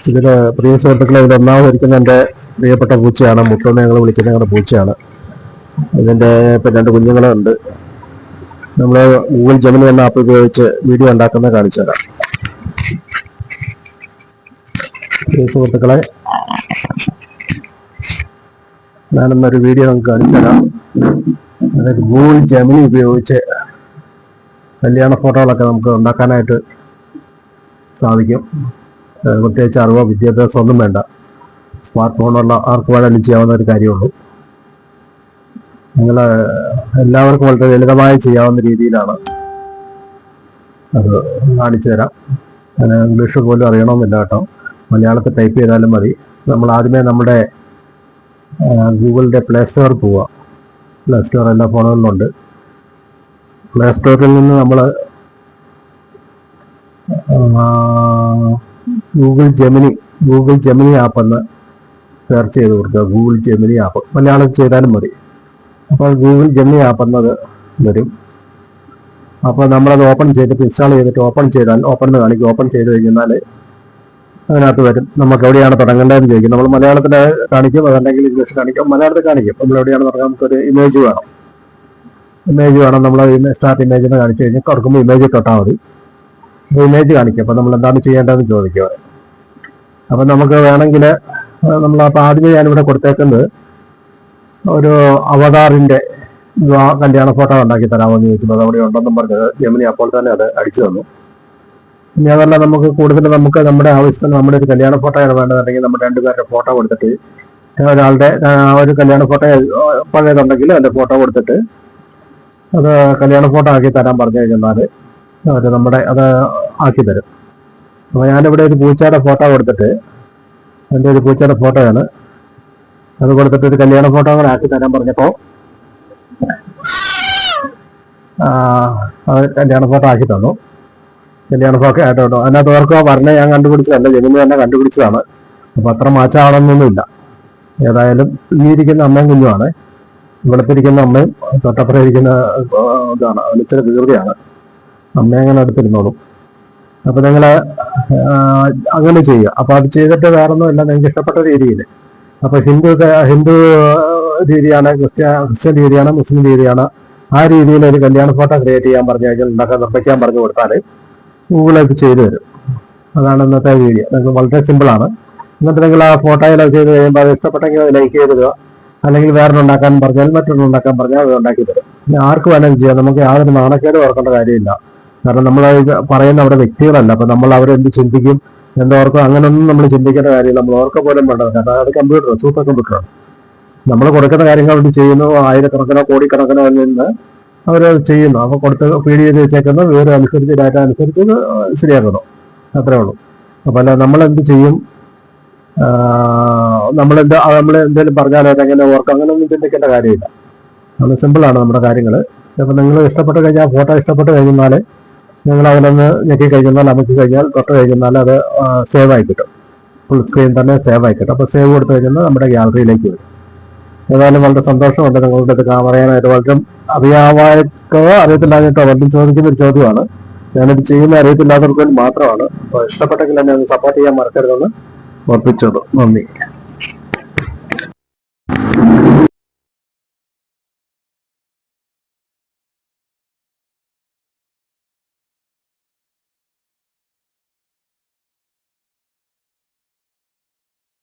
ഇതില് പ്രിയ സുഹൃത്തുക്കളെ, ഇത് ഒന്നാമതിരിക്കുന്ന എൻ്റെ പ്രിയപ്പെട്ട പൂച്ചയാണ്. മുട്ടെന്ന് ഞങ്ങൾ വിളിക്കുന്ന ഞങ്ങളുടെ പൂച്ചയാണ്. ഇതിൻ്റെ ഇപ്പം 2 കുഞ്ഞുങ്ങളുണ്ട്. നമ്മൾ ഗൂഗിൾ ജെമിനി എന്ന ആപ്പ് ഉപയോഗിച്ച് വീഡിയോ ഉണ്ടാക്കുന്നത് കാണിച്ചു തരാം. പ്രിയ സുഹൃത്തുക്കളെ, ഞാനൊന്നൊരു വീഡിയോ നമുക്ക് കാണിച്ചു തരാം. അതായത് ഗൂഗിൾ ജെമിനി ഉപയോഗിച്ച് കല്യാണ ഫോട്ടോകളൊക്കെ നമുക്ക് ഉണ്ടാക്കാനായിട്ട് സാധിക്കും. പ്രത്യേകിച്ച് അറിവോ വിദ്യാഭ്യാസം ഒന്നും വേണ്ട. സ്മാർട്ട് ഫോണുള്ള ആർക്ക് വേണമെങ്കിലും ചെയ്യാവുന്ന ഒരു കാര്യമുള്ളൂ. നിങ്ങൾ എല്ലാവർക്കും വളരെ ലളിതമായി ചെയ്യാവുന്ന രീതിയിലാണ് അത് കാണിച്ചു തരാം. ഇംഗ്ലീഷ് പോലും അറിയണമെന്നില്ല കേട്ടോ, മലയാളത്തിൽ ടൈപ്പ് ചെയ്താലും മതി. നമ്മൾ ആദ്യമേ നമ്മുടെ ഗൂഗിളിൻ്റെ പ്ലേ സ്റ്റോറിൽ പോവുക. പ്ലേ സ്റ്റോർ എല്ലാ ഫോണുകളിലുണ്ട്. പ്ലേ സ്റ്റോറിൽ നിന്ന് നമ്മൾ ഗൂഗിൾ ജെമിനി ആപ്പ് എന്ന് സെർച്ച് ചെയ്ത് കൊടുക്കുക. ഗൂഗിൾ ജെമിനി ആപ്പ് മലയാളം ചെയ്താലും മതി. അപ്പോൾ ഗൂഗിൾ ജെമിനി ആപ്പ് എന്നത് വരും. അപ്പോൾ നമ്മളത് ഓപ്പൺ ചെയ്തിട്ട് ഇൻസ്റ്റാൾ ചെയ്തിട്ട് ഓപ്പൺ എന്ന് കാണിക്കും. ഓപ്പൺ ചെയ്ത് കഴിഞ്ഞാൽ അതിനകത്ത് വരും. നമുക്ക് എവിടെയാണ് തുടങ്ങേണ്ടതെന്ന് ചോദിക്കും. നമ്മൾ മലയാളത്തിൽ കാണിക്കും, അതല്ലെങ്കിൽ ഇംഗ്ലീഷ് കാണിക്കും. മലയാളത്തിൽ കാണിക്കും. നമ്മൾ എവിടെയാണ് തുടങ്ങാൻ, നമുക്കൊരു ഇമേജ് വേണം. നമ്മൾ സ്റ്റാർട്ട് ഇമേജ് എന്ന് കാണിച്ചു കഴിഞ്ഞാൽ കൊടുക്കുമ്പോൾ ഇമേജ് തൊട്ടാൽ മതി. ഇമേജ് കാണിക്കും. അപ്പോൾ നമ്മൾ എന്താണ് ചെയ്യേണ്ടതെന്ന് ചോദിക്കുക. അപ്പം നമുക്ക് വേണമെങ്കിൽ നമ്മളപ്പോൾ ആദ്യമേ ഞാനിവിടെ കൊടുത്തേക്കുന്നത് ഒരു അവതാറിൻ്റെ കല്യാണ ഫോട്ടോ ഉണ്ടാക്കി തരാമെന്ന് ചോദിച്ചപ്പോൾ അത് അവിടെ ഉണ്ടെന്നും പറഞ്ഞത് ജെമിനി അപ്പോൾ തന്നെ അത് അടിച്ചു തന്നു. ഇനി അതല്ല, നമുക്ക് കൂടുതൽ നമ്മുടെ ആവശ്യത്തിന് നമ്മുടെ ഒരു കല്യാണ ഫോട്ടോയാണ് വേണ്ടതെന്നുണ്ടെങ്കിൽ നമ്മൾ 2 പേരുടെ ഫോട്ടോ കൊടുത്തിട്ട്, ഒരാളുടെ ഒരു കല്യാണ ഫോട്ടോ പഴയതുണ്ടെങ്കിൽ അതിൻ്റെ ഫോട്ടോ കൊടുത്തിട്ട് അത് കല്യാണ ഫോട്ടോ ആക്കി തരാൻ പറഞ്ഞു കഴിഞ്ഞാൽ അവർ അത് ആക്കി തരും. അപ്പോൾ ഞാനിവിടെ ഒരു പൂച്ചയുടെ ഫോട്ടോ കൊടുത്തിട്ട്, എൻ്റെ ഒരു പൂച്ചയുടെ ഫോട്ടോയാണ് അത് കൊടുത്തിട്ട് ഒരു കല്യാണ ഫോട്ടോ കൂടെ ആക്കി തരാൻ പറഞ്ഞപ്പോൾ അത് കല്യാണ ഫോട്ടോ ആക്കി തന്നു. കല്യാണ ഫോട്ടോ ആയിട്ടോ. അതിനകത്ത് ഓർക്കുക, പറഞ്ഞ ഞാൻ കണ്ടുപിടിച്ചതല്ല, ജെമിനി തന്നെ കണ്ടുപിടിച്ചതാണ്. അപ്പോൾ അത്ര മാച്ചാവണമെന്നൊന്നുമില്ല. ഏതായാലും ഈ ഇരിക്കുന്ന അമ്മയും കുഞ്ഞുമാണ്. വെളുപ്പിരിക്കുന്ന അമ്മയും തൊട്ടപ്പുറം ഇരിക്കുന്ന ഇതാണ്. അതിലിച്ചിരി വികൃതിയാണ്. അമ്മ അങ്ങനെ അടുത്തിരുന്നോളും. അപ്പോൾ നിങ്ങൾ അങ്ങനെ ചെയ്യുക. അപ്പോൾ അത് ചെയ്തിട്ട് വേറൊന്നുമില്ല, നിങ്ങൾക്ക് ഇഷ്ടപ്പെട്ട രീതിയിൽ. അപ്പോൾ ഹിന്ദു രീതിയാണ്, ക്രിസ്ത്യൻ രീതിയാണ്, മുസ്ലിം രീതിയാണ്. ആ രീതിയിൽ ഒരു കല്യാണ ഫോട്ടോ ക്രിയേറ്റ് ചെയ്യാൻ പറഞ്ഞു കഴിഞ്ഞാൽ, നിർമ്മിക്കാൻ പറഞ്ഞു കൊടുത്താൽ ഗൂഗിളൊക്കെ ചെയ്തു തരും. അതാണ് ഇന്നത്തെ വീഡിയോ. നിങ്ങൾക്ക് വളരെ സിമ്പിളാണ്. എന്നിട്ട് നിങ്ങൾ ആ ഫോട്ടോയിൽ അത് ചെയ്ത് കഴിയുമ്പോൾ അത് ഇഷ്ടപ്പെട്ടെങ്കിൽ അത് ലൈക്ക് ചെയ്തിടുക. അല്ലെങ്കിൽ വേറൊന്നുണ്ടാക്കാൻ പറഞ്ഞാൽ മറ്റൊന്നുണ്ടാക്കാൻ പറഞ്ഞാൽ അത് ഉണ്ടാക്കി തരും. പിന്നെ ആർക്ക് വേണമെങ്കിലും ചെയ്യാം. നമുക്ക് യാതൊരു നാണക്കേട് ഓർക്കേണ്ട കാര്യമില്ല. കാരണം നമ്മൾ പറയുന്ന അവിടെ വ്യക്തികളല്ല. അപ്പം നമ്മൾ അവരെന്ത് ചിന്തിക്കും, എന്തോർക്കും, അങ്ങനെയൊന്നും നമ്മൾ ചിന്തിക്കേണ്ട കാര്യമില്ല. നമ്മൾ ഓർക്ക പോലും വേണ്ടത്. കാരണം അത് കമ്പ്യൂട്ടർ, സൂപ്പർ കമ്പ്യൂട്ടറാണ്. നമ്മൾ കൊടുക്കുന്ന കാര്യങ്ങൾ അവർ ചെയ്യുന്നു. ആയിരക്കണക്കിനോ കോടിക്കണക്കിനോ നിന്ന് അവർ ചെയ്യുന്നു. അപ്പോൾ കൊടുത്ത് ഫീഡ് ചെയ്ത് വെച്ചേക്കുന്ന വിവരം അനുസരിച്ച്, ഡാറ്റ അനുസരിച്ച് ശരിയാക്കണം. അത്രേ ഉള്ളൂ. അപ്പോൾ അല്ല നമ്മളെന്ത് ചെയ്യും, നമ്മൾ എന്തെങ്കിലും പറഞ്ഞാൽ അതെങ്ങനെ ഓർക്കും, അങ്ങനെയൊന്നും ചിന്തിക്കേണ്ട കാര്യമില്ല. അത് സിമ്പിളാണ് നമ്മുടെ കാര്യങ്ങൾ. അപ്പോൾ നിങ്ങൾ ഇഷ്ടപ്പെട്ട് കഴിഞ്ഞാൽ, ഫോട്ടോ ഇഷ്ടപ്പെട്ട് കഴിഞ്ഞാൽ നിങ്ങൾ അതിലൊന്ന് ഞെക്കി കഴിഞ്ഞാൽ, നമുക്ക് കഴിഞ്ഞാൽ തൊട്ട് കഴിഞ്ഞാൽ അത് സേവ് ആയി കിട്ടും. ഫുൾ സ്ക്രീൻ തന്നെ സേവ് ആയി കിട്ടും. അപ്പോൾ സേവ് കൊടുത്തു കഴിഞ്ഞാൽ നമ്മുടെ ഗ്യാലറിയിലേക്ക് വരും. ഏതായാലും വളരെ സന്തോഷമുണ്ട് നിങ്ങളുടെ ഇത് പറയാനായിട്ട്. വളരെ അറിയാമായിട്ടോ അറിയത്തില്ലാഞ്ഞിട്ടോ വളരെ ചോദിക്കുന്ന ഒരു ചോദ്യമാണ്. ഞാനിത് ചെയ്യുന്ന അറിയത്തില്ലാത്തവർക്ക് മാത്രമാണ്. അപ്പോൾ ഇഷ്ടപ്പെട്ടെങ്കിൽ എന്നെ ഒന്ന് സപ്പോർട്ട് ചെയ്യാൻ മറക്കരുതെന്ന് ഓർപ്പിച്ചോളൂ. നന്ദി.